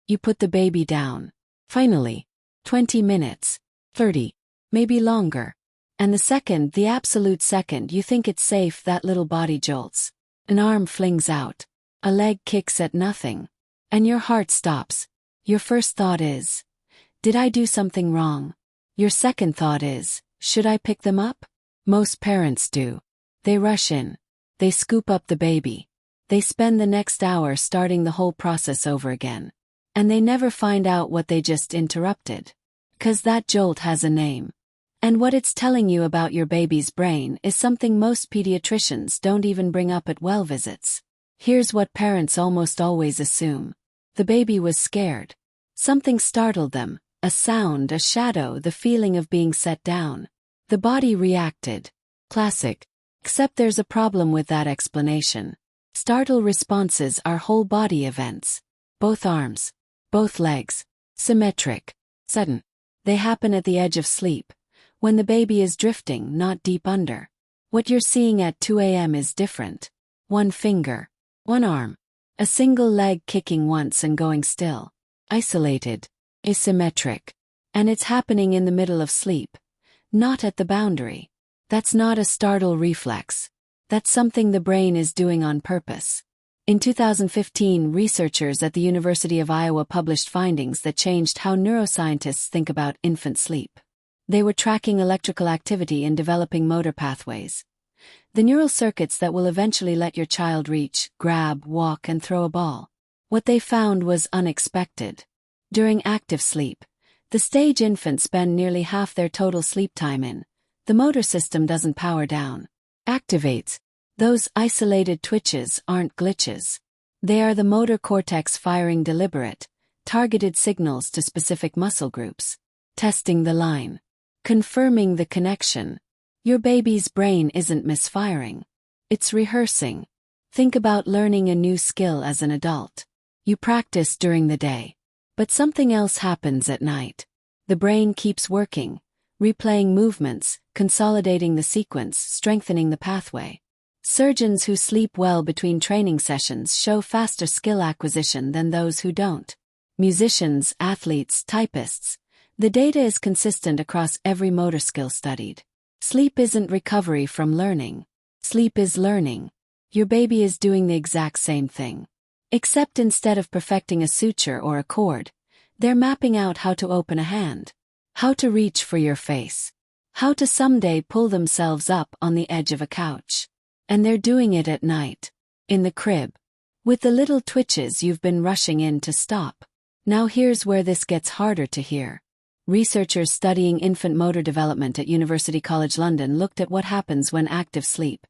You put the baby down. Finally. 20 minutes. 30. Maybe longer. And the absolute second you think it's safe, that little body jolts. An arm flings out. A leg kicks at nothing. And your heart stops. Your first thought is, did I do something wrong? Your second thought is, should I pick them up? Most parents do. They rush in. They scoop up the baby. They spend the next hour starting the whole process over again. And they never find out what they just interrupted. 'Cause that jolt has a name. And what it's telling you about your baby's brain is something most pediatricians don't even bring up at well visits. Here's what parents almost always assume. The baby was scared. Something startled them, a sound, a shadow, the feeling of being set down. The body reacted. Classic. Except there's a problem with that explanation. Startle responses are whole body events. Both arms. Both legs. Symmetric. Sudden. They happen at the edge of sleep. When the baby is drifting, not deep under. What you're seeing at 2 a.m. is different. One finger. One arm. A single leg kicking once and going still. Isolated. Asymmetric. And it's happening in the middle of sleep. Not at the boundary. That's not a startle reflex. That's something the brain is doing on purpose. In 2015, researchers at the University of Iowa published findings that changed how neuroscientists think about infant sleep. They were tracking electrical activity in developing motor pathways. The neural circuits that will eventually let your child reach, grab, walk, and throw a ball. What they found was unexpected. During active sleep, the stage infants spend nearly half their total sleep time in. The motor system doesn't power down. Activates. Those isolated twitches aren't glitches. They are the motor cortex firing deliberate, targeted signals to specific muscle groups. Testing the line. Confirming the connection. Your baby's brain isn't misfiring. It's rehearsing. Think about learning a new skill as an adult. You practice during the day. But something else happens at night. The brain keeps working, replaying movements, consolidating the sequence, strengthening the pathway. Surgeons who sleep well between training sessions show faster skill acquisition than those who don't. Musicians, athletes, typists. The data is consistent across every motor skill studied. Sleep isn't recovery from learning. Sleep is learning. Your baby is doing the exact same thing. Except instead of perfecting a suture or a chord, they're mapping out how to open a hand. How to reach for your face. How to someday pull themselves up on the edge of a couch. And they're doing it at night. In the crib. With the little twitches you've been rushing in to stop. Now here's where this gets harder to hear. Researchers studying infant motor development at University College London looked at what happens when active sleep,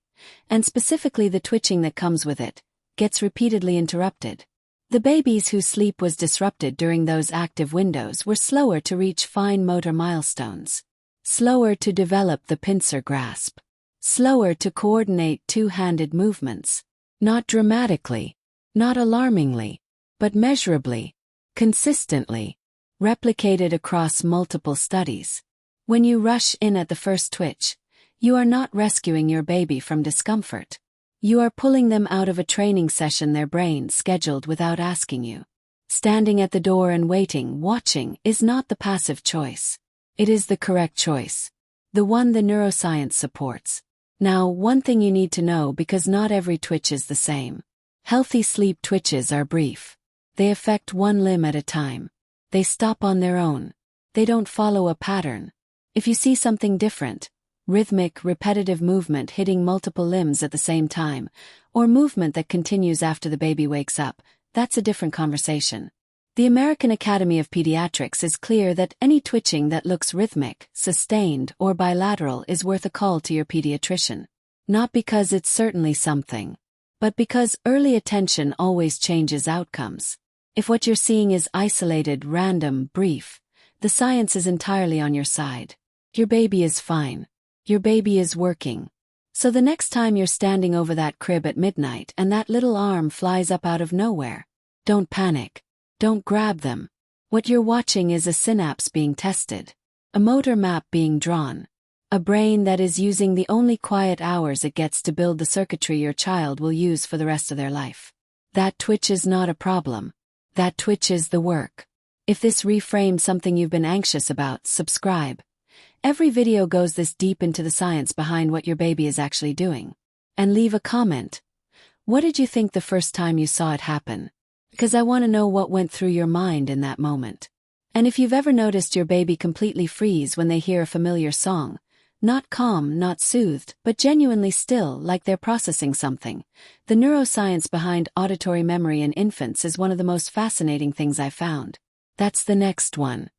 and specifically the twitching that comes with it, gets repeatedly interrupted. The babies whose sleep was disrupted during those active windows were slower to reach fine motor milestones. Slower to develop the pincer grasp. Slower to coordinate two-handed movements. Not dramatically, not alarmingly, but measurably, consistently, replicated across multiple studies. When you rush in at the first twitch, you are not rescuing your baby from discomfort. You are pulling them out of a training session their brain scheduled without asking you. Standing at the door and waiting, watching, is not the passive choice. It is the correct choice. The one the neuroscience supports. Now, one thing you need to know, because not every twitch is the same. Healthy sleep twitches are brief. They affect one limb at a time. They stop on their own. They don't follow a pattern. If you see something different, rhythmic, repetitive movement hitting multiple limbs at the same time, or movement that continues after the baby wakes up, that's a different conversation. The American Academy of Pediatrics is clear that any twitching that looks rhythmic, sustained, or bilateral is worth a call to your pediatrician. Not because it's certainly something, but because early attention always changes outcomes. If what you're seeing is isolated, random, brief, the science is entirely on your side. Your baby is fine. Your baby is working. So the next time you're standing over that crib at midnight and that little arm flies up out of nowhere, don't panic. Don't grab them. What you're watching is a synapse being tested, a motor map being drawn, a brain that is using the only quiet hours it gets to build the circuitry your child will use for the rest of their life. That twitch is not a problem. That twitches the work. If this reframed something you've been anxious about, subscribe. Every video goes this deep into the science behind what your baby is actually doing. And leave a comment. What did you think the first time you saw it happen? Because I want to know what went through your mind in that moment. And if you've ever noticed your baby completely freeze when they hear a familiar song, not calm, not soothed, but genuinely still, like they're processing something, the neuroscience behind auditory memory in infants is one of the most fascinating things I've found. That's the next one.